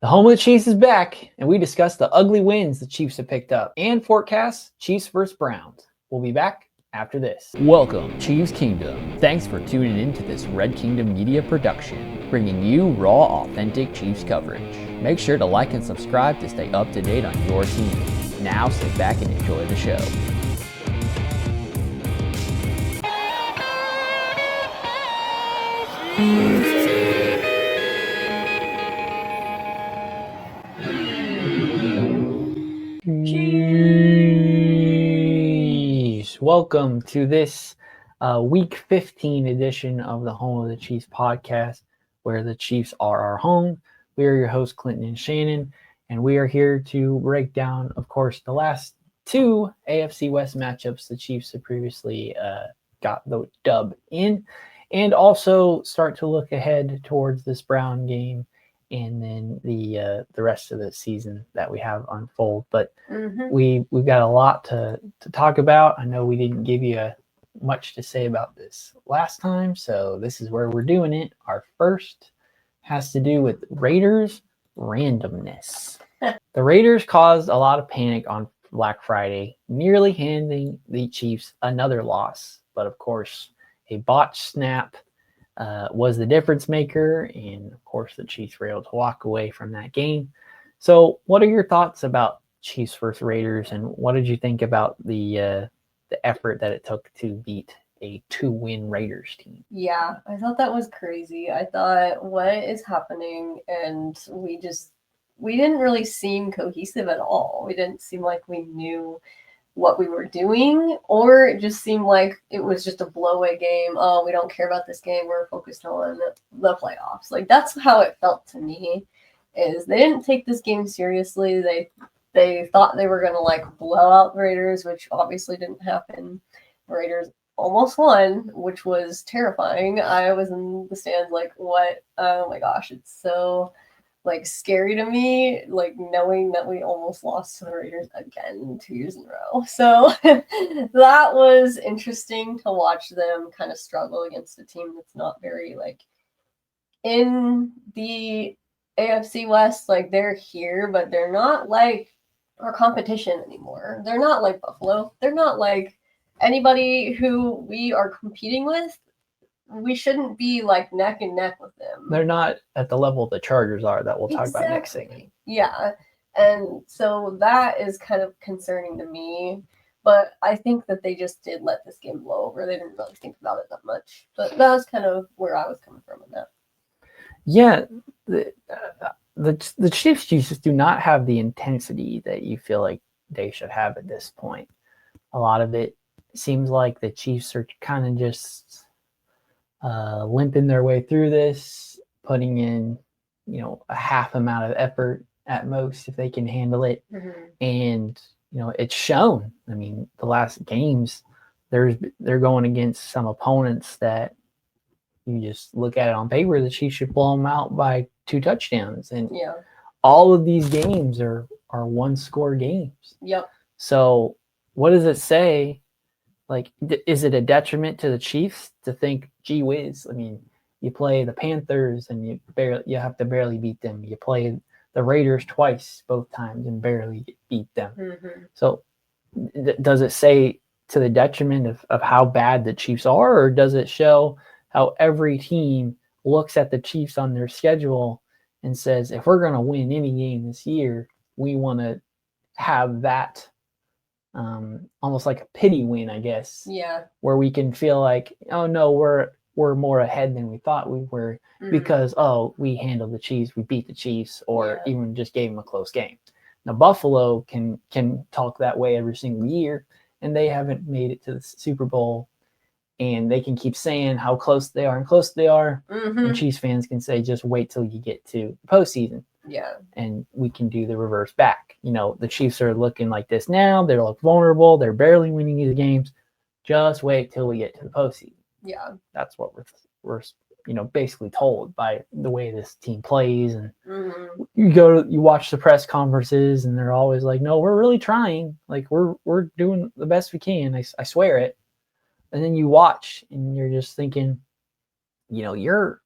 The home of the Chiefs is back, and we discuss the ugly wins the Chiefs have picked up and forecast Chiefs vs. Browns. We'll be back after this. Welcome, Chiefs Kingdom. Thanks for tuning in to this Red Kingdom Media production, bringing you raw, authentic Chiefs coverage. Make sure to like and subscribe to stay up to date on your team. Now sit back and enjoy the show. Welcome to this Week 15 edition of the Home of the Chiefs podcast, where the Chiefs are our home. We are your hosts, Clinton and Shannon, and we are here to break down, of course, the last two AFC West matchups the Chiefs have previously got the dub in, and also start to look ahead towards this Brown game and then the rest of the season that we have unfold. But we've got a lot to talk about. I know we didn't give you much to say about this last time, so this is where we're doing it. Our first has to do with Raiders randomness. The Raiders caused a lot of panic on Black Friday, nearly handing the Chiefs another loss. But of course, a botched snap was the difference maker, and of course the Chiefs were able to walk away from that game. So what are your thoughts about Chiefs versus Raiders, and what did you think about the effort that it took to beat a 2-win Raiders team? Yeah, I thought that was crazy. I thought, what is happening? And we didn't really seem cohesive at all. We didn't seem like we knew what we were doing, or it just seemed like it was just a blowaway game. Oh, we don't care about this game. We're focused on the playoffs. Like, that's how it felt to me, is they didn't take this game seriously. They thought they were going to, like, blow out the Raiders, which obviously didn't happen. The Raiders almost won, which was terrifying. I was in the stands like, what? Oh, my gosh, it's so like scary to me, like knowing that we almost lost to the Raiders again 2 years in a row. So that was interesting to watch them kind of struggle against a team that's not very like in the AFC West. Like, they're here, but they're not like our competition anymore. They're not like Buffalo. They're not like anybody who we are competing with. We shouldn't be like neck and neck with them. They're not at the level the Chargers are, that we'll talk about next segment. Yeah. And so that is kind of concerning to me. But I think that they just did let this game blow over. They didn't really think about it that much. But that was kind of where I was coming from in that. Yeah. The Chiefs just do not have the intensity that you feel like they should have at this point. A lot of it seems like the Chiefs are kind of just limping their way through this, putting in, a half amount of effort at most if they can handle it. And, it's shown. I mean, the last games, they're going against some opponents that you just look at it on paper, the Chiefs should blow them out by 2 touchdowns. And all of these games are 1-score games. Yep. So what does it say? Like, is it a detriment to the Chiefs to think, gee whiz, I mean, you play the Panthers and you have to barely beat them. You play the Raiders twice, both times, and barely beat them. So does it say to the detriment of how bad the Chiefs are, or does it show how every team looks at the Chiefs on their schedule and says, if we're going to win any game this year, we want to have that almost like a pity win, I guess. Yeah. Where we can feel like, oh no, we're more ahead than we thought we were because we handled the Chiefs, we beat the Chiefs, or even just gave them a close game. Now Buffalo can talk that way every single year, and they haven't made it to the Super Bowl, and they can keep saying how close they are, and Chiefs fans can say, just wait till you get to the postseason. Yeah. And we can do the reverse back. The Chiefs are looking like this now. They look vulnerable. They're barely winning these games. Just wait till we get to the postseason. Yeah. That's what we're basically told by the way this team plays. And you watch the press conferences, and they're always like, no, we're really trying. Like, we're doing the best we can. I swear it. And then you watch, and you're just thinking, you're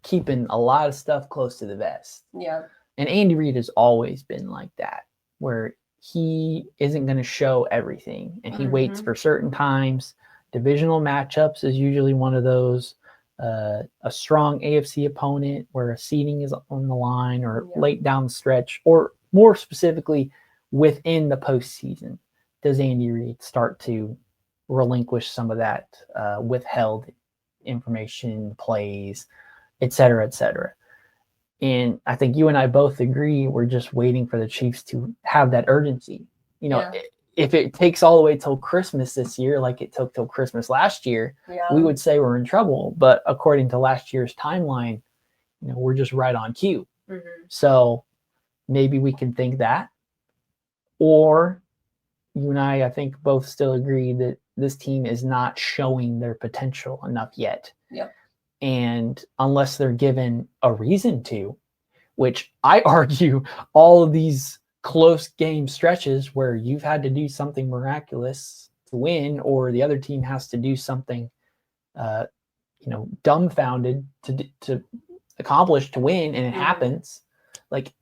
keeping a lot of stuff close to the vest. Yeah. And Andy Reid has always been like that, where he isn't going to show everything and he waits for certain times. Divisional matchups is usually one of those. A strong AFC opponent where a seeding is on the line, or late down the stretch, or more specifically within the postseason, does Andy Reid start to relinquish some of that withheld information, plays, et cetera, et cetera. And I think you and I both agree we're just waiting for the Chiefs to have that urgency. You know, if it takes all the way till Christmas this year, like it took till Christmas last year, we would say we're in trouble. But according to last year's timeline, you know, we're just right on cue. So maybe we can think that. Or you and I think, both still agree that this team is not showing their potential enough yet. And unless they're given a reason to, which I argue all of these close game stretches where you've had to do something miraculous to win, or the other team has to do something, dumbfounded to accomplish to win, and it happens. Like,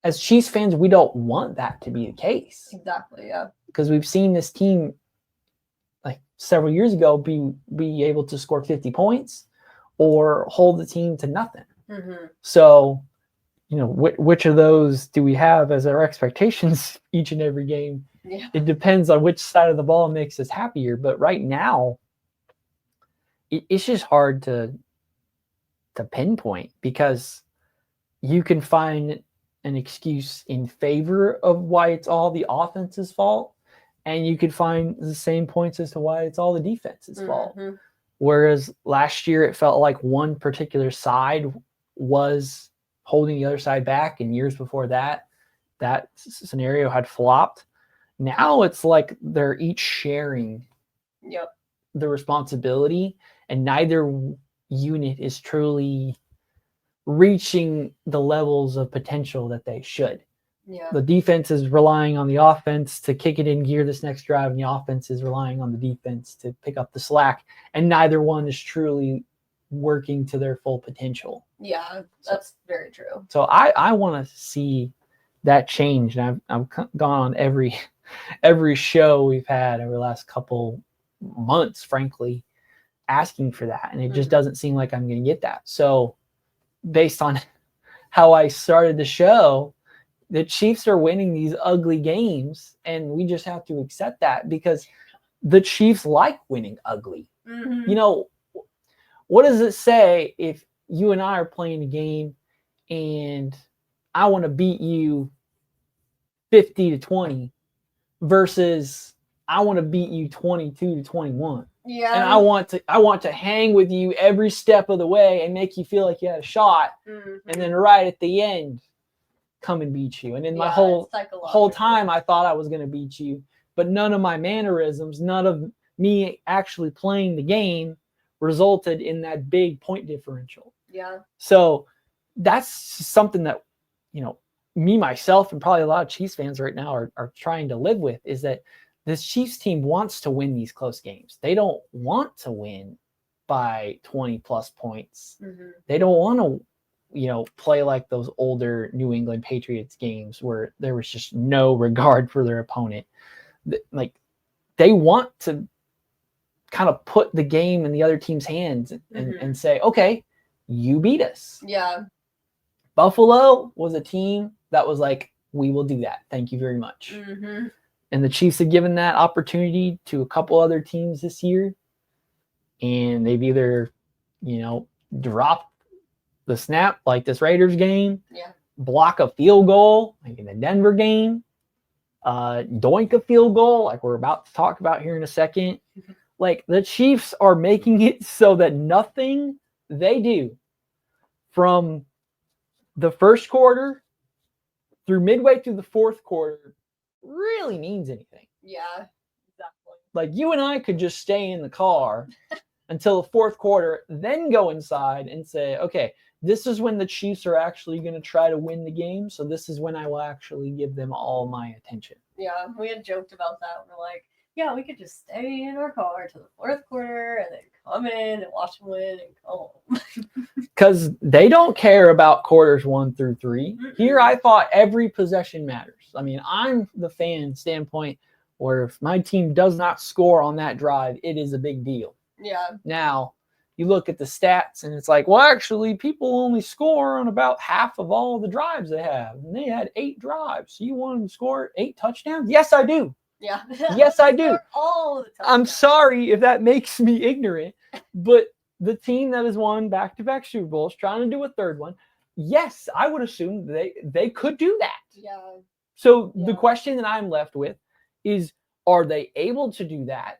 as Chiefs fans, we don't want that to be the case. Exactly. Yeah. Because we've seen this team, like several years ago, be able to score 50 points or hold the team to nothing. So, you know, which of those do we have as our expectations each and every game? It depends on which side of the ball makes us happier. But right now, it's just hard to pinpoint, because you can find an excuse in favor of why it's all the offense's fault, and you could find the same points as to why it's all the defense's fault. Whereas last year it felt like one particular side was holding the other side back, and years before that scenario had flopped. Now it's like they're each sharing the responsibility, and neither unit is truly reaching the levels of potential that they should. The defense is relying on the offense to kick it in gear this next drive, and the offense is relying on the defense to pick up the slack, and neither one is truly working to their full potential. That's very true. So I want to see that change, and I've gone on every show we've had over the last couple months, frankly, asking for that, and it just doesn't seem like I'm going to get that. So based on how I started the show, the Chiefs are winning these ugly games, and we just have to accept that, because the Chiefs like winning ugly. You know, what does it say if you and I are playing a game and I want to beat you 50-20 versus I want to beat you 22-21? And I want to hang with you every step of the way and make you feel like you had a shot, and then right at the end come and beat you. And then my whole time I thought I was going to beat you, but none of my mannerisms, none of me actually playing the game resulted in that big point differential. So that's something that, you know, me, myself, and probably a lot of Chiefs fans right now are trying to live with, is that this Chiefs team wants to win these close games. They don't want to win by 20 plus points. They don't want to, you know, play like those older New England Patriots games where there was just no regard for their opponent. Like, they want to kind of put the game in the other team's hands and say, okay, you beat us. Buffalo was a team that was like, we will do that. Thank you very much. And the Chiefs have given that opportunity to a couple other teams this year, and they've either, you know, dropped the snap like this Raiders game, block a field goal like in the Denver game, doink a field goal like we're about to talk about here in a second. Like, the Chiefs are making it so that nothing they do from the first quarter through midway through the fourth quarter really means anything. Exactly. Like, you and I could just stay in the car until the fourth quarter, then go inside and say, okay, this is when the Chiefs are actually going to try to win the game, so this is when I will actually give them all my attention. We had joked about that. We're like, yeah, we could just stay in our car to the fourth quarter and then come in and watch them win and go home. Because they don't care about quarters 1 through 3. Mm-mm. Here, I thought every possession matters. I mean, I'm the fan standpoint where if my team does not score on that drive, it is a big deal. Yeah. Now, you look at the stats and it's like, well, actually, people only score on about half of all the drives they have. And they had 8 drives. So you want them to score 8 touchdowns? Yes, I do. Yeah. Yes, I do. All the time. I'm sorry if that makes me ignorant, but the team that has won back-to-back Super Bowls, trying to do a third one, yes, I would assume they could do that. Yeah. So the question that I'm left with is, are they able to do that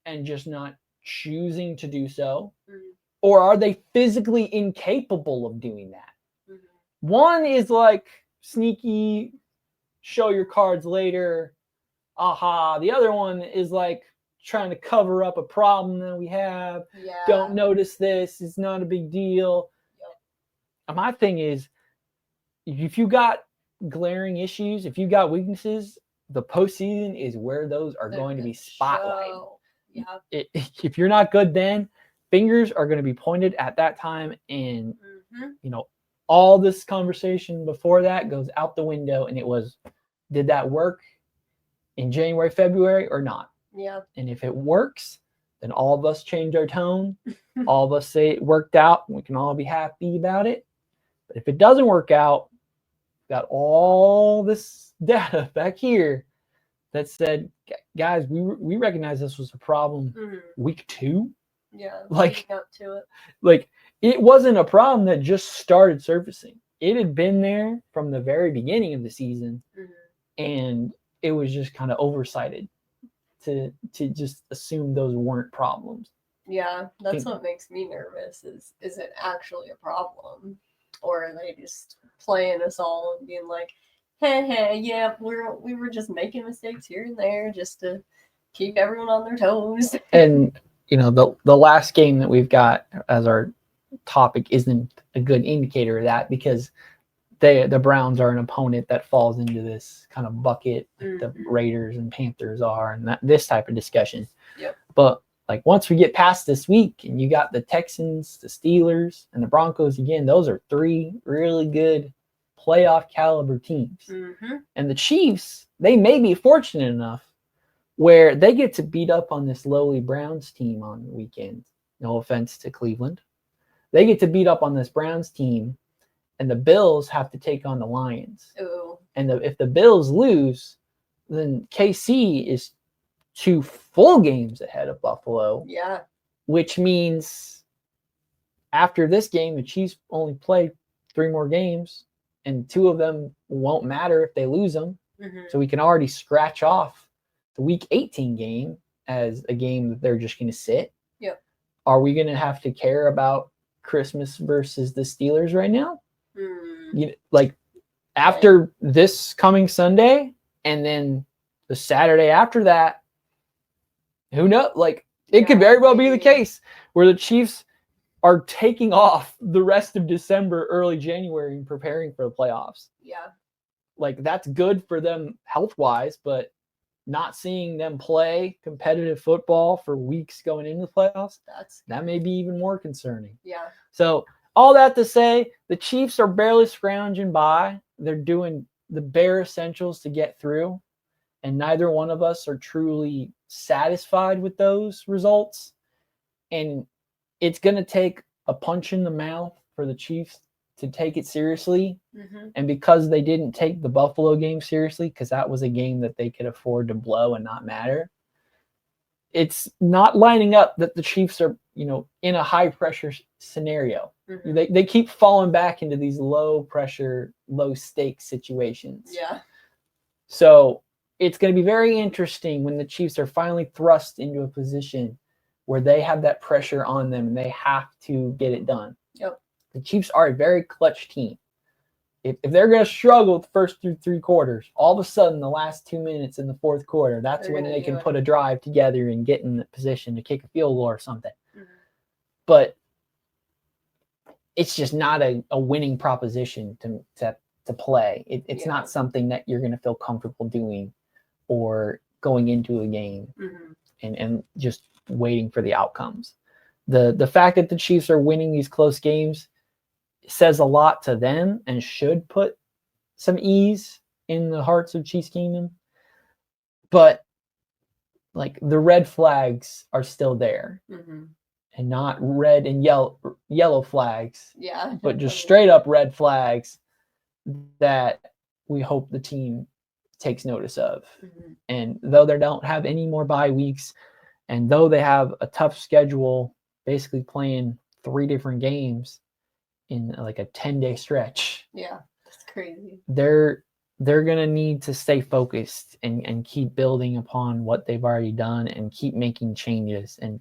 and just not choosing to do so? Mm-hmm. Or are they physically incapable of doing that? Mm-hmm. One is like sneaky, show your cards later, aha. The other one is like trying to cover up a problem that we have. Yeah. Don't notice this. It's not a big deal. Yep. My thing is, if you got glaring issues, if you got weaknesses, the postseason is where those are going to be spotlighted. Yeah. If you're not good then, fingers are going to be pointed at that time. And, all this conversation before that goes out the window. And it was, did that work in January, February or not? Yeah. And if it works, then all of us change our tone. All of us say it worked out. And we can all be happy about it. But if it doesn't work out, got all this data back here that said, guys, we recognize this was a problem week 2. Yeah. Like up to it. Like it wasn't a problem that just started surfacing. It had been there from the very beginning of the season. And it was just kind of oversighted to just assume those weren't problems. Yeah, that's what makes me nervous is it actually a problem? Or are they just playing us all and being like, hey, yeah, we were just making mistakes here and there just to keep everyone on their toes. And the last game that we've got as our topic isn't a good indicator of that, because the Browns are an opponent that falls into this kind of bucket like the Raiders and Panthers are, and this type of discussion. Yep. But like once we get past this week and you got the Texans, the Steelers, and the Broncos again, those are 3 really good playoff caliber teams. And the Chiefs, they may be fortunate enough where they get to beat up on this lowly Browns team on the weekend. No offense to Cleveland. They get to beat up on this Browns team, and the Bills have to take on the Lions. Ooh. And if the Bills lose, then KC is 2 full games ahead of Buffalo. Yeah. Which means after this game, the Chiefs only play 3 more games, and 2 of them won't matter if they lose them. So we can already scratch off the Week 18 game as a game that they're just going to sit. Yep. Are we going to have to care about Christmas versus the Steelers right now? Like after this coming Sunday and then the Saturday after that, who knows? Like it could very well be the case where the Chiefs are taking off the rest of December, early January, and preparing for the playoffs. Yeah. Like that's good for them health-wise, but not seeing them play competitive football for weeks going into the playoffs, that may be even more concerning. Yeah. So all that to say, the Chiefs are barely scrounging by. They're doing the bare essentials to get through, and neither one of us are truly satisfied with those results. And it's going to take a punch in the mouth for the Chiefs to take it seriously. And because they didn't take the Buffalo game seriously, because that was a game that they could afford to blow and not matter, it's not lining up that the Chiefs are, in a high pressure scenario. They keep falling back into these low pressure, low stakes situations. Yeah. So it's going to be very interesting when the Chiefs are finally thrust into a position where they have that pressure on them and they have to get it done. Yep. The Chiefs are a very clutch team. If they're going to struggle the first through 3 quarters, all of a sudden the last 2 minutes in the fourth quarter, that's when they can put a drive together and get in the position to kick a field goal or something. But it's just not a winning proposition to play. It's not something that you're going to feel comfortable doing or going into a game Mm-hmm. and just waiting for the outcomes. The fact that the Chiefs are winning these close games says a lot to them and should put some ease in the hearts of Chiefs Kingdom. But like the red flags are still there, Mm-hmm. and not red and yellow flags, Yeah. but just straight up red flags that we hope the team takes notice of. Mm-hmm. And though they don't have any more bye weeks, and though they have a tough schedule, basically playing 3 different games in like a 10-day stretch, Yeah, that's crazy. they're going to need to stay focused and keep building upon what they've already done and keep making changes. And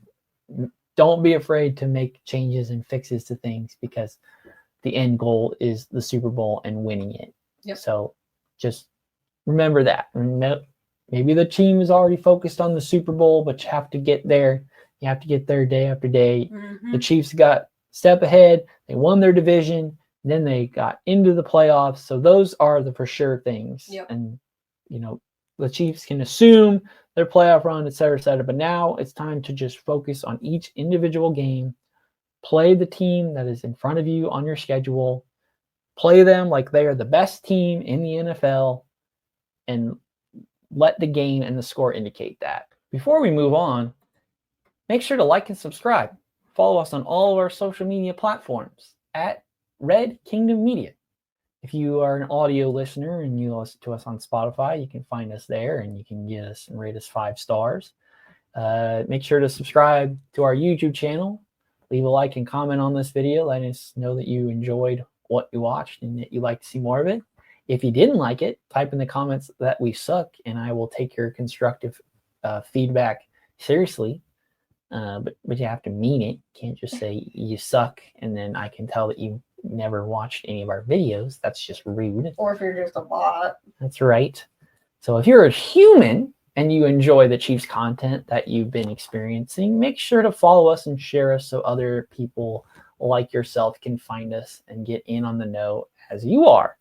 don't be afraid to make changes and fixes to things, because the end goal is the Super Bowl and winning it. Yep. So just remember that. Maybe the team is already focused on the Super Bowl, but you have to get there. You have to get there day after day. Mm-hmm. The Chiefs got step ahead. They won their division. Then they got into the playoffs. So those are the for sure things. Yep. And, the Chiefs can assume their playoff run, et cetera, et cetera. But now it's time to just focus on each individual game. Play the team that is in front of you on your schedule. Play them like they are the best team in the NFL. And let the game and the score indicate that. Before we move on, make sure to like and subscribe. Follow us on all of our social media platforms at Red Kingdom Media. If you are an audio listener and you listen to us on Spotify, you can find us there and you can get us and rate us 5 stars. Make sure to subscribe to our YouTube channel. Leave a like and comment on this video. Let us know that you enjoyed what you watched and that you'd like to see more of it. If you didn't like it, type in the comments that we suck, and I will take your constructive feedback seriously. But you have to mean it. You can't just say you suck, and then I can tell that you never watched any of our videos. That's just rude. Or if you're just a bot. That's right. So if you're a human and you enjoy the Chiefs content that you've been experiencing, make sure to follow us and share us so other people like yourself can find us and get in on the know as you are.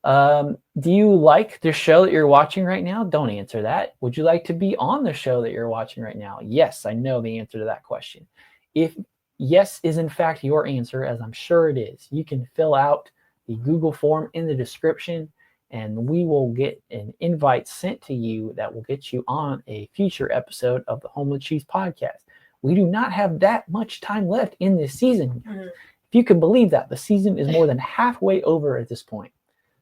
Do you like the show that you're watching right now? Don't answer that. Would you like to be on the show that you're watching right now? Yes, I know the answer to that question. If yes is in fact your answer, as I'm sure it is, you can fill out the Google form in the description, and we will get an invite sent to you that will get you on a future episode of the Home of the Chiefs podcast. We do not have that much time left in this season. Mm-hmm. If you can believe that, the season is more than halfway over at this point.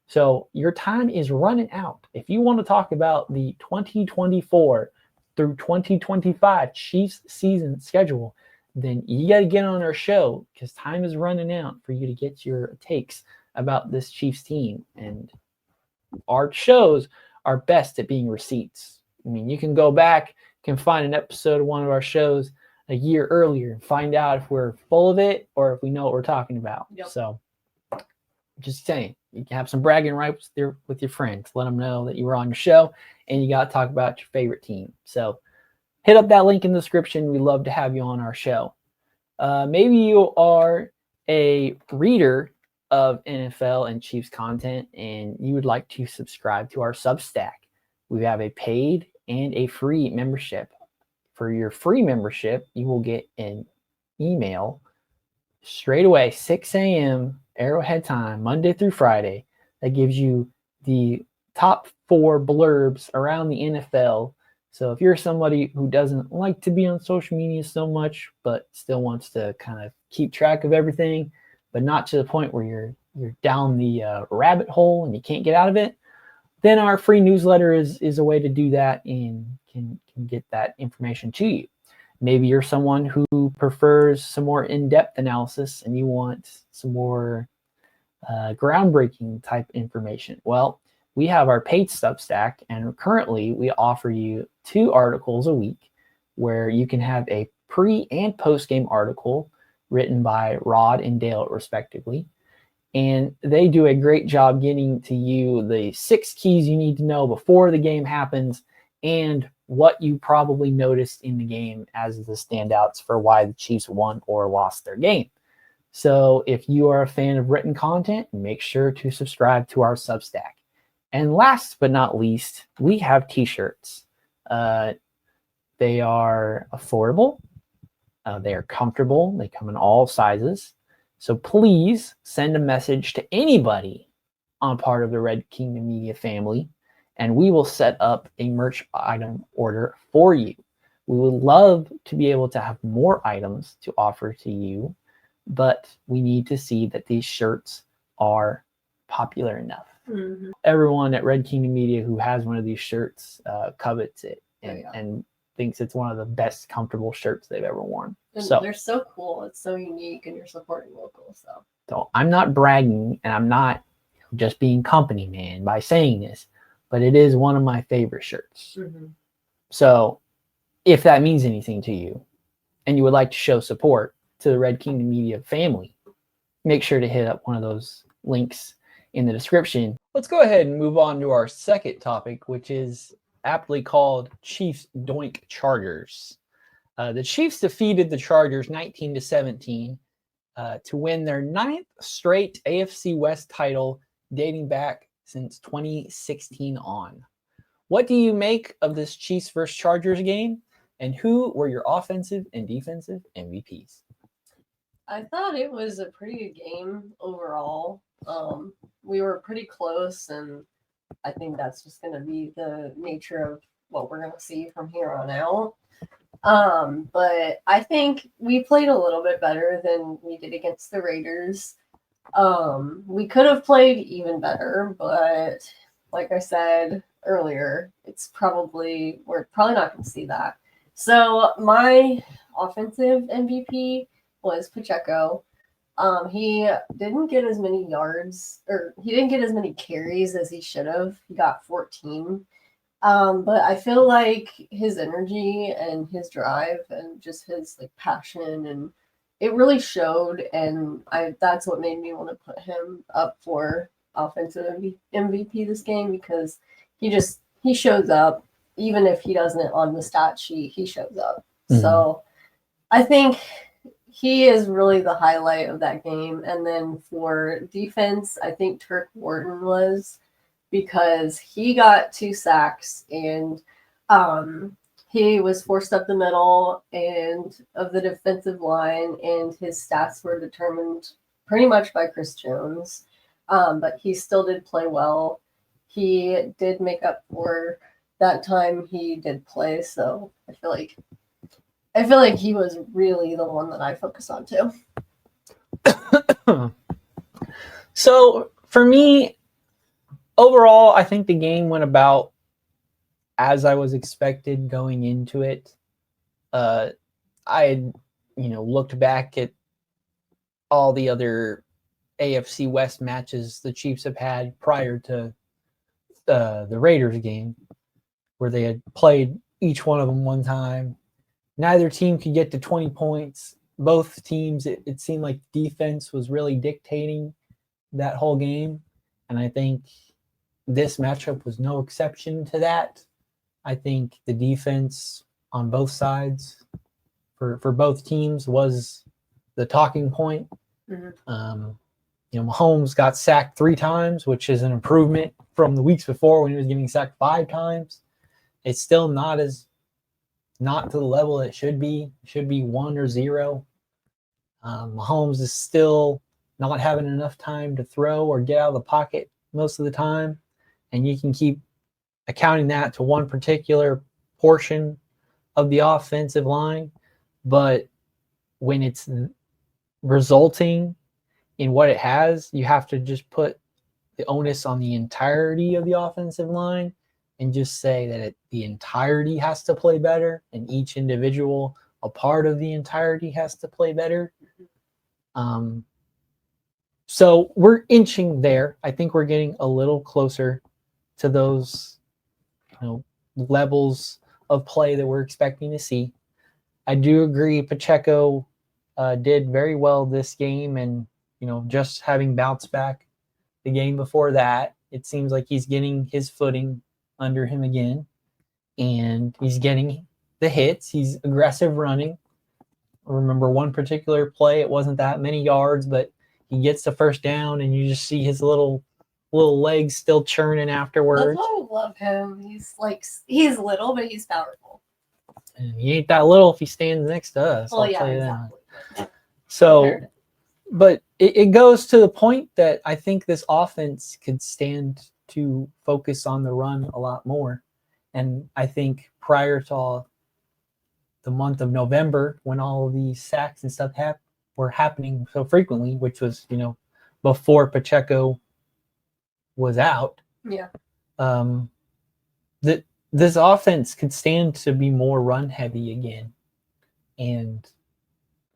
So your time is running out. If you want to talk about the 2024 through 2025 Chiefs season schedule, then you got to get on our show, because time is running out for you to get your takes about this Chiefs team. And our shows are best at being receipts. I mean, you can go back, can find an episode of one of our shows a year earlier and find out if we're full of it or if we know what we're talking about. Yep. So just saying, you can have some bragging rights with your friends. Let them know that you were on your show and you got to talk about your favorite team. So hit up that link in the description. We'd love to have you on our show. Maybe you are a reader of NFL and Chiefs content and you would like to subscribe to our Substack. We have a paid and a free membership. For your free membership, you will get an email straight away, 6 a.m. Arrowhead time, Monday through Friday, that gives you the top 4 blurbs around the NFL. So if you're somebody who doesn't like to be on social media so much, but still wants to kind of keep track of everything, but not to the point where you're down the rabbit hole and you can't get out of it, then our free newsletter is a way to do that and can get that information to you. Maybe you're someone who prefers some more in-depth analysis and you want some more groundbreaking type information. Well, we have our paid Substack, and currently we offer you 2 articles a week where you can have a pre- and post-game article written by Rod and Dale, respectively. And they do a great job getting to you the 6 keys you need to know before the game happens and what you probably noticed in the game as the standouts for why the Chiefs won or lost their game. So if you are a fan of written content, make sure to subscribe to our Substack. And last but not least, we have t-shirts. They are affordable. They are comfortable. They come in all sizes. So please send a message to anybody on part of the Red Kingdom Media family, and we will set up a merch item order for you. We would love to be able to have more items to offer to you, but we need to see that these shirts are popular enough. Mm-hmm. Everyone at Red Kingdom Media who has one of these shirts covets it and thinks it's one of the best comfortable shirts they've ever worn. And so they're so cool. It's so unique, and you're supporting local. So I'm not bragging, and I'm not just being company man by saying this, but it is one of my favorite shirts. Mm-hmm. So if that means anything to you and you would like to show support to the Red Kingdom Media family, make sure to hit up one of those links in the description. Let's go ahead and move on to our second topic, which is aptly called Chiefs Doink Chargers. The Chiefs defeated the Chargers 19-17 to win their 9th straight AFC West title dating back since 2016 on. What do you make of this Chiefs versus Chargers game, and who were your offensive and defensive MVPs? I thought it was a pretty good game overall. We were pretty close, and I think that's just going to be the nature of what we're going to see from here on out. But I think we played a little bit better than we did against the Raiders. We could have played even better, but like I said earlier, we're probably not going to see that. So my offensive MVP was Pacheco. He didn't get as many yards, or he didn't get as many carries as he should have. He got 14. But I feel like his energy and his drive and just his passion, and it really showed, and that's what made me want to put him up for offensive MVP this game, because he shows up. Even if he doesn't on the stat sheet, he shows up. Mm-hmm. So I think he is really the highlight of that game. And then for defense, I think Turk Wharton was, because he got 2 sacks, and he was forced up the middle and of the defensive line, and his stats were determined pretty much by Chris Jones. But he still did play well. He did make up for that time he did play, so I feel like he was really the one that I focus on too. So for me, overall, I think the game went about as I was expected going into it. I had, looked back at all the other AFC West matches the Chiefs have had prior to the Raiders game, where they had played each one of them one time. Neither team could get to 20 points. Both teams, it seemed like defense was really dictating that whole game. And I think this matchup was no exception to that. I think the defense on both sides for both teams was the talking point. Mm-hmm. Mahomes got sacked 3 times, which is an improvement from the weeks before when he was getting sacked 5 times. It's still not to the level it should be. It should be 1 or 0. Mahomes is still not having enough time to throw or get out of the pocket most of the time. And you can keep accounting that to one particular portion of the offensive line. But when it's resulting in what it has, you have to just put the onus on the entirety of the offensive line and just say that the entirety has to play better, and each individual, a part of the entirety, has to play better. So we're inching there. I think we're getting a little closer to those, levels of play that we're expecting to see. I do agree Pacheco did very well this game, and just having bounced back the game before that, it seems like he's getting his footing under him again, and he's getting the hits. He's aggressive running. I remember one particular play, it wasn't that many yards, but he gets the first down, and you just see his little little legs still churning That's afterwards. why I love him. He's little, but he's powerful. And he ain't that little if he stands next to us. Well, I'll yeah, tell you exactly. that. So, but it goes to the point that I think this offense could stand to focus on the run a lot more. And I think prior to the month of November, when all of these sacks and stuff were happening so frequently, which was, before Pacheco was out, Yeah. that this offense could stand to be more run heavy again and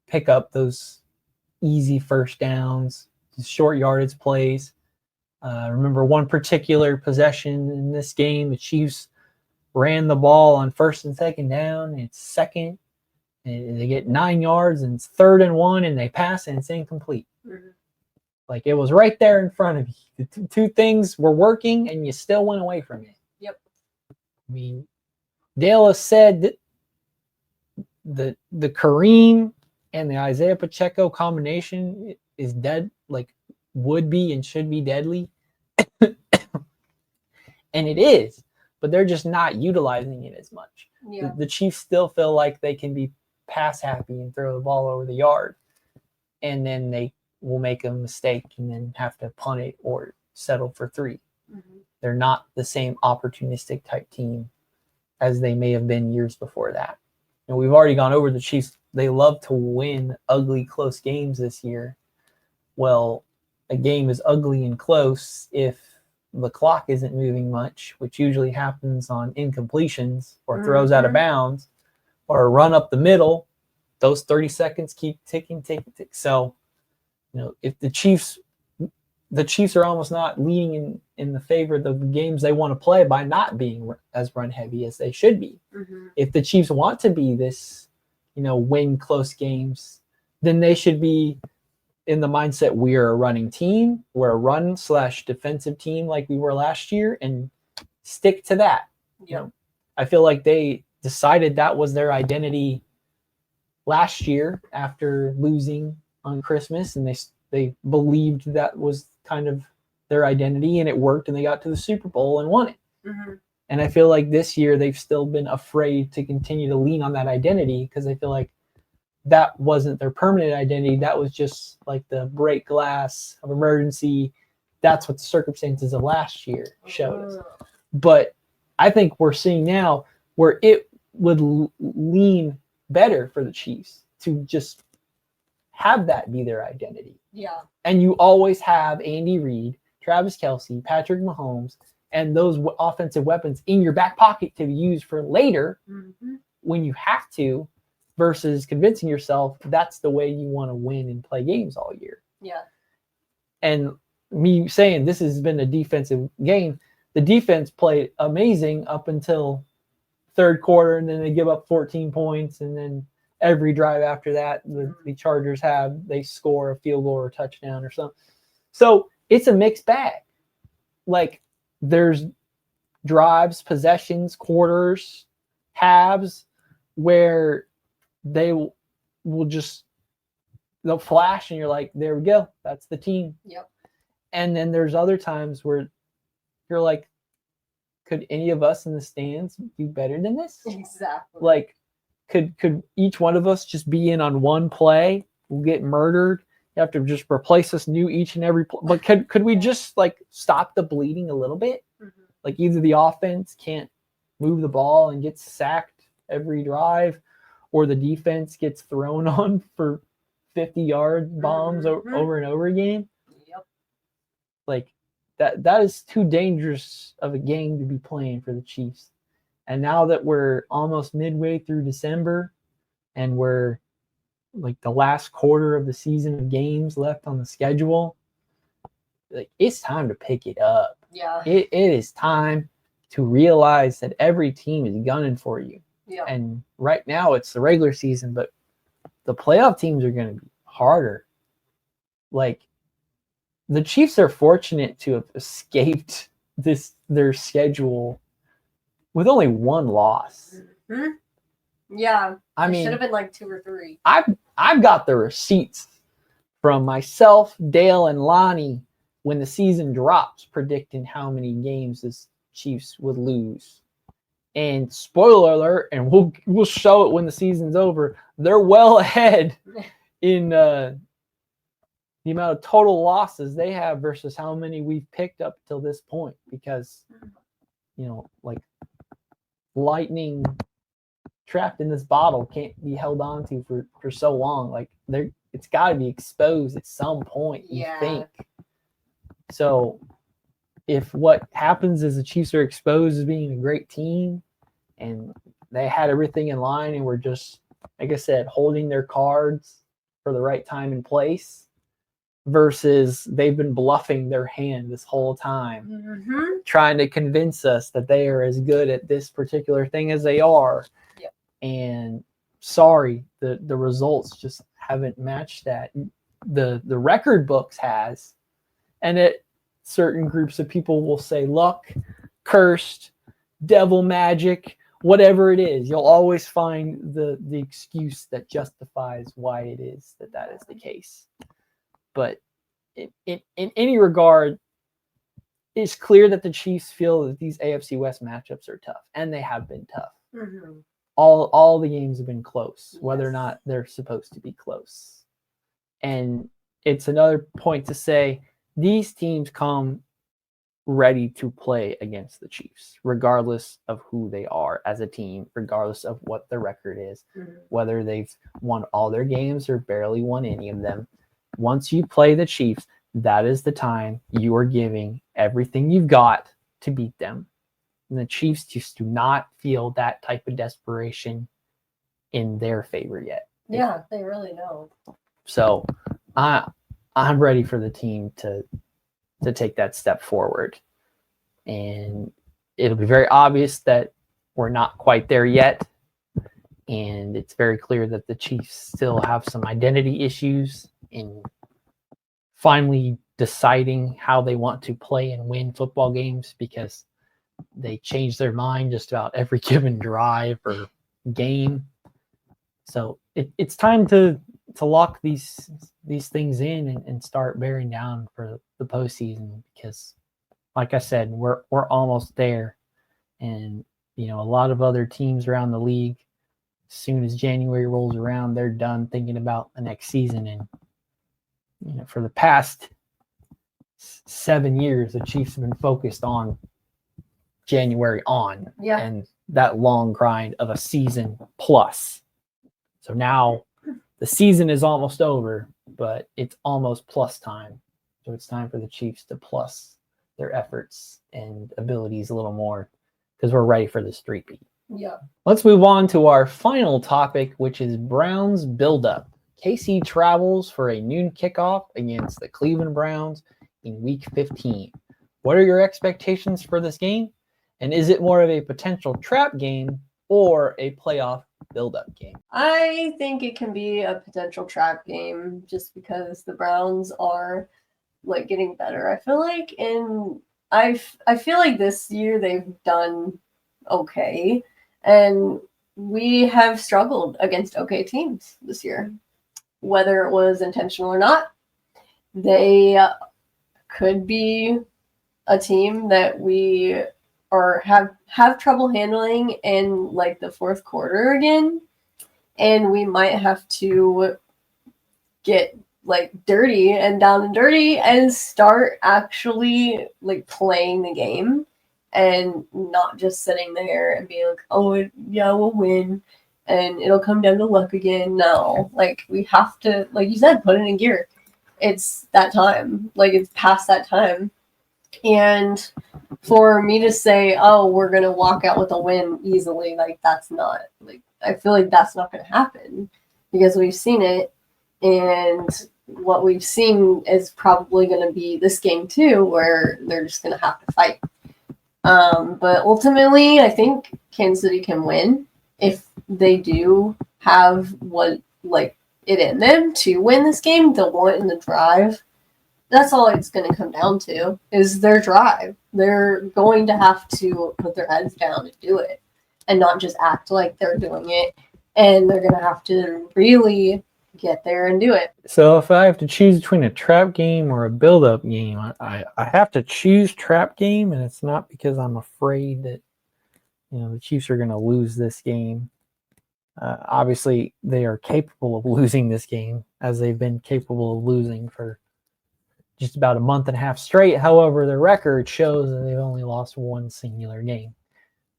pick up those easy first downs, short yardage plays. Remember one particular possession in this game, the Chiefs ran the ball on first and second down. It's second, and they get 9 yards, and it's 3rd and 1, and they pass, and it's incomplete. Mm-hmm. Like, it was right there in front of you. The two things were working, and you still went away from it. Yep. I mean, Dale has said that the Kareem and the Isaiah Pacheco combination is dead, like would be and should be deadly. And it is, but they're just not utilizing it as much. Yeah. The Chiefs still feel like they can be pass happy and throw the ball over the yard, and then they will make a mistake and then have to punt it or settle for 3. Mm-hmm. They're not the same opportunistic type team as they may have been years before that. And we've already gone over the Chiefs. They love to win ugly, close games this year. Well, a game is ugly and close if the clock isn't moving much, which usually happens on incompletions or throws out of bounds or a run up the middle. Those 30 seconds keep ticking. So, if the Chiefs are almost not leaning in the favor of the games they want to play by not being as run heavy as they should be. Mm-hmm. If the Chiefs want to be this, win close games, then they should be in the mindset we're a running team, we're a run/defensive team like we were last year, and stick to that. Yep. I feel like they decided that was their identity last year after losing on Christmas, and they believed that was kind of their identity, and it worked, and they got to the Super Bowl and won it. Mm-hmm. And I feel like this year they've still been afraid to continue to lean on that identity because they feel like that wasn't their permanent identity. That was just like the break glass of emergency. That's what the circumstances of last year showed us. But I think we're seeing now where it would lean better for the Chiefs to just have that be their identity. Yeah. And you always have Andy Reid, Travis Kelce, Patrick Mahomes, and those offensive weapons in your back pocket to be used for later when you have to, versus convincing yourself that's the way you want to win and play games all year. Yeah. And me saying this has been a defensive game, the defense played amazing up until third quarter, and then they give up 14 points, and then every drive after that, the Chargers they score a field goal or a touchdown or something. So it's a mixed bag. Like, there's drives, possessions, quarters, halves where they'll flash and you're like, there we go, that's the team. Yep. And then there's other times where you're like, could any of us in the stands do better than this? Exactly. Like, could each one of us just be in on one play? We'll get murdered. You have to just replace us new each and every play. But could we just like stop the bleeding a little bit? Mm-hmm. Like, either the offense can't move the ball and gets sacked every drive, or the defense gets thrown on for 50-yard bombs over and over again. Yep. Like, that is too dangerous of a game to be playing for the Chiefs. And now that we're almost midway through December and we're like the last quarter of the season of games left on the schedule, like, it's time to pick it up. Yeah. It is time to realize that every team is gunning for you. Yeah. And right now it's the regular season, but the playoff teams are going to be harder. Like, the Chiefs are fortunate to have escaped their schedule with only one loss. Mm-hmm. Yeah. I mean, should have been like 2 or 3. I've got the receipts from myself, Dale, and Lonnie when the season drops, predicting how many games the Chiefs would lose. And spoiler alert, and we'll show it when the season's over, they're well ahead in the amount of total losses they have versus how many we've picked up till this point, because, like lightning trapped in this bottle can't be held on to for so long. Like it's got to be exposed at some point, you think. So if what happens is the Chiefs are exposed as being a great team and they had everything in line and were just, like I said, holding their cards for the right time and place, versus they've been bluffing their hand this whole time, trying to convince us that they are as good at this particular thing as they are. Yep. And sorry, the results just haven't matched that. The record books has, and it certain groups of people will say luck, cursed, devil magic, whatever it is. You'll always find the excuse that justifies why it is that is the case. But in any regard, it's clear that the Chiefs feel that these AFC West matchups are tough, and they have been tough. Mm-hmm. All the games have been close, whether or not they're supposed to be close. And it's another point to say these teams come ready to play against the Chiefs, regardless of who they are as a team, regardless of what their record is, whether they've won all their games or barely won any of them. Once you play the Chiefs, that is the time you are giving everything you've got to beat them. And the Chiefs just do not feel that type of desperation in their favor yet. Yeah, they really don't. So I'm ready for the team to take that step forward. And it'll be very obvious that we're not quite there yet. And it's very clear that the Chiefs still have some identity issues in finally deciding how they want to play and win football games, because they change their mind just about every given drive or game. So it's time to lock these things in and start bearing down for the postseason, because, like I said, we're almost there. And a lot of other teams around the league, as soon as January rolls around, they're done thinking about the next season. And for the past 7 years, the Chiefs have been focused on January on, and that long grind of a season plus. So now the season is almost over, but it's almost plus time. So it's time for the Chiefs to plus their efforts and abilities a little more, because we're ready for this three-peat. Yeah. Let's move on to our final topic, which is Browns Buildup. KC travels for a noon kickoff against the Cleveland Browns in Week 15. What are your expectations for this game? And is it more of a potential trap game or a playoff buildup game? I think it can be a potential trap game, just because the Browns are getting better. I feel like I feel like this year they've done okay, and we have struggled against okay teams this year. Whether it was intentional or not, they could be a team that we have trouble handling in the fourth quarter again, and we might have to get dirty and down and dirty and start actually playing the game, and not just sitting there and being oh yeah, we'll win and it'll come down to luck again. No, we have to, like you said, put it in gear. It's that time. It's past that time. And for me to say, oh, we're going to walk out with a win easily, that's not, I feel like that's not going to happen, because we've seen it, and what we've seen is probably going to be this game too, where they're just going to have to fight. But ultimately, I think Kansas City can win if they do have what it in them to win this game. They'll want in the drive. That's all it's going to come down to, is their drive. They're going to have to put their heads down and do it, and not just act like they're doing it. And they're going to have to really get there and do it. So if I have to choose between a trap game or a build-up game, I have to choose trap game, and it's not because I'm afraid that the Chiefs are going to lose this game. Obviously, they are capable of losing this game, as they've been capable of losing for just about a month and a half straight. However, their record shows that they've only lost one singular game.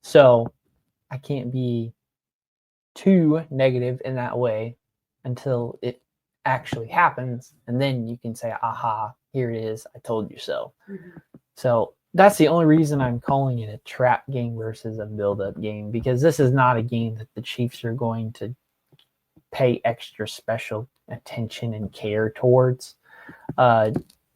So I can't be too negative in that way until it actually happens. And then you can say, aha, here it is. I told you so. Mm-hmm. So that's the only reason I'm calling it a trap game versus a build-up game, because this is not a game that the Chiefs are going to pay extra special attention and care towards.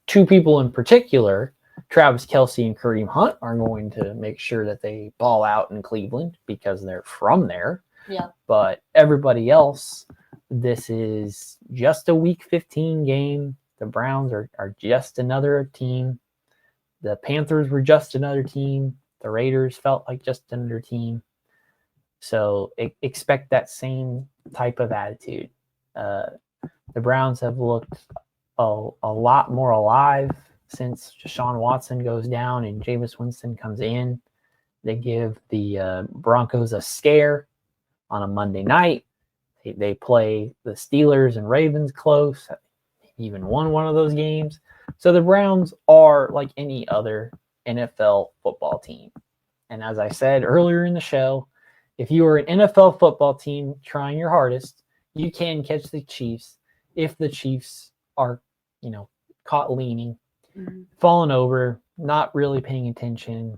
Two people in particular, Travis Kelce and Kareem Hunt, are going to make sure that they ball out in Cleveland because they're from there. Yeah. But everybody else, this is just a Week 15 game. The Browns are just another team. The Panthers were just another team. The Raiders felt like just another team. So expect that same type of attitude. The Browns have looked a lot more alive since Deshaun Watson goes down and Jameis Winston comes in. They give the Broncos a scare on a Monday night. They play the Steelers and Ravens close, even won one of those games. So the Browns are like any other NFL football team. And as I said earlier in the show, if you are an NFL football team trying your hardest, you can catch the Chiefs if the Chiefs are, caught leaning, falling over, not really paying attention,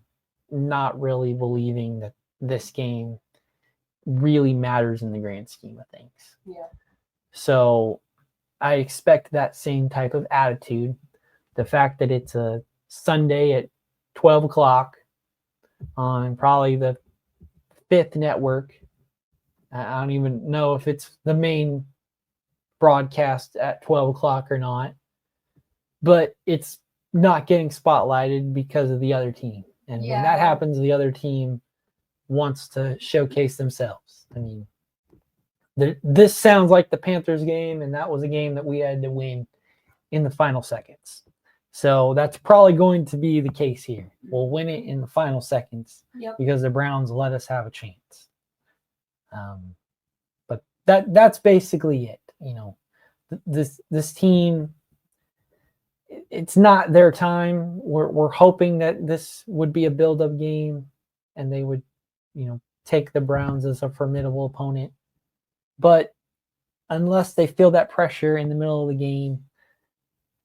not really believing that this game really matters in the grand scheme of things. Yeah. So I expect that same type of attitude. The fact that it's a Sunday at 12 o'clock on probably the fifth network. I don't even know if it's the main broadcast at 12 o'clock or not, but it's not getting spotlighted because of the other team. And when that happens, the other team wants to showcase themselves. I mean, this sounds like the Panthers game, and that was a game that we had to win in the final seconds. So that's probably going to be the case here. We'll win it in the final seconds because the Browns let us have a chance. But that's basically it. This team, it's not their time. We're hoping that this would be a build-up game and they would, take the Browns as a formidable opponent. But unless they feel that pressure in the middle of the game,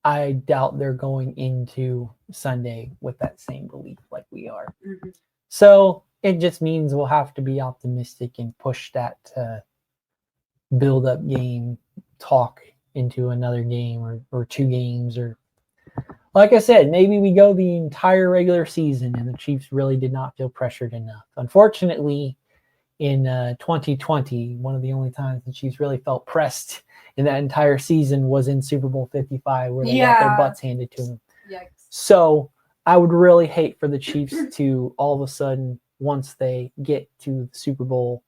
I doubt they're going into Sunday with that same belief like we are. Mm-hmm. So it just means we'll have to be optimistic and push that build-up game talk into another game or two games. Or, like I said, maybe we go the entire regular season and the Chiefs really did not feel pressured enough. Unfortunately, in 2020, one of the only times the Chiefs really felt pressed in that entire season was in Super Bowl 55, where they got their butts handed to them. Yikes. So I would really hate for the Chiefs to all of a sudden, once they get to the Super Bowl,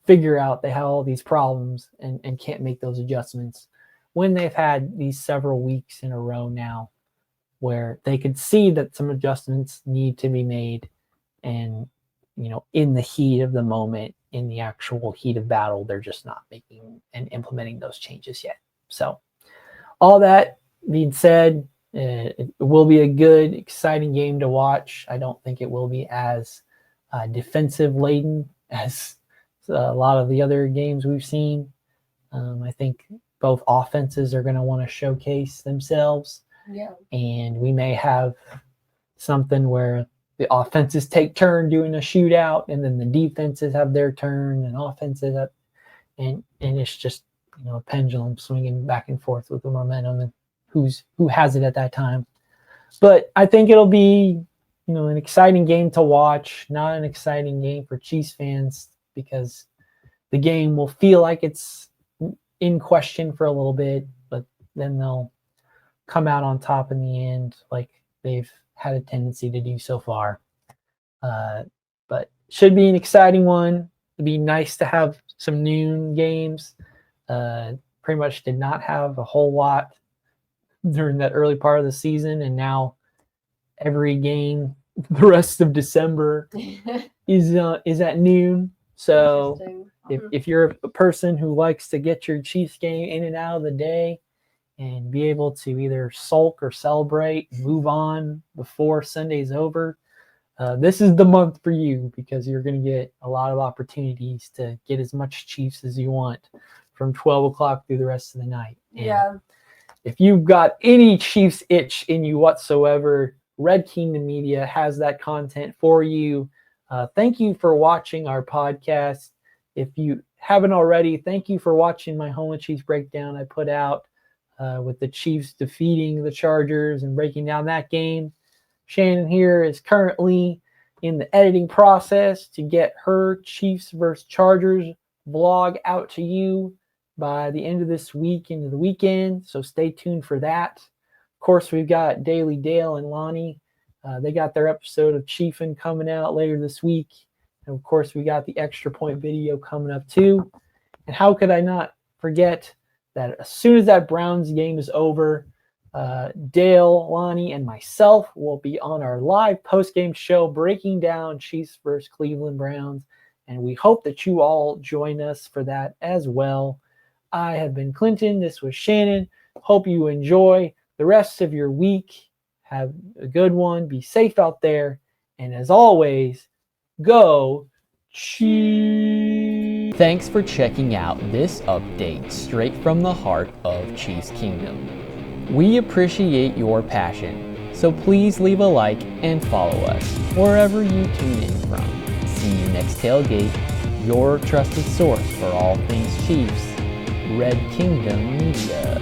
figure out they have all these problems and can't make those adjustments when they've had these several weeks in a row now where they could see that some adjustments need to be made, and in the heat of the moment, in the actual heat of battle, they're just not making and implementing those changes yet. So all that being said, it will be a good, exciting game to watch. I don't think it will be as defensive laden as a lot of the other games we've seen. I think both offenses are going to want to showcase themselves. Yeah. And we may have something where the offenses take turn doing a shootout, and then the defenses have their turn, and offenses have, and it's just a pendulum swinging back and forth with the momentum and who has it at that time. But I think it'll be an exciting game to watch, not an exciting game for Chiefs fans, because the game will feel like it's in question for a little bit, but then they'll come out on top in the end, like they've had a tendency to do so far. But should be an exciting one. It'd be nice to have some noon games. pretty much did not have a whole lot during that early part of the season, and now every game the rest of December is at noon. So if you're a person who likes to get your Chiefs game in and out of the day and be able to either sulk or celebrate, move on before Sunday's over, this is the month for you, because you're going to get a lot of opportunities to get as much Chiefs as you want from 12 o'clock through the rest of the night. And yeah. if you've got any Chiefs itch in you whatsoever, Red Kingdom Media has that content for you. Thank you for watching our podcast. If you haven't already, thank you for watching my Home and Chiefs breakdown I put out with the Chiefs defeating the Chargers and breaking down that game. Shannon here is currently in the editing process to get her Chiefs versus Chargers vlog out to you by the end of this week into the weekend. So stay tuned for that. Of course, we've got Daily Dale and Lonnie. They got their episode of Chiefin' coming out later this week. And of course, we got the Extra Point video coming up too. And how could I not forget that as soon as that Browns game is over, Dale, Lonnie, and myself will be on our live post-game show breaking down Chiefs versus Cleveland Browns. And we hope that you all join us for that as well. I have been Clinton. This was Shannon. Hope you enjoy the rest of your week. Have a good one. Be safe out there. And as always, go Chiefs. Thanks for checking out this update straight from the heart of Chiefs Kingdom. We appreciate your passion, so please leave a like and follow us wherever you tune in from. See you next tailgate, your trusted source for all things Chiefs, Red Kingdom Media.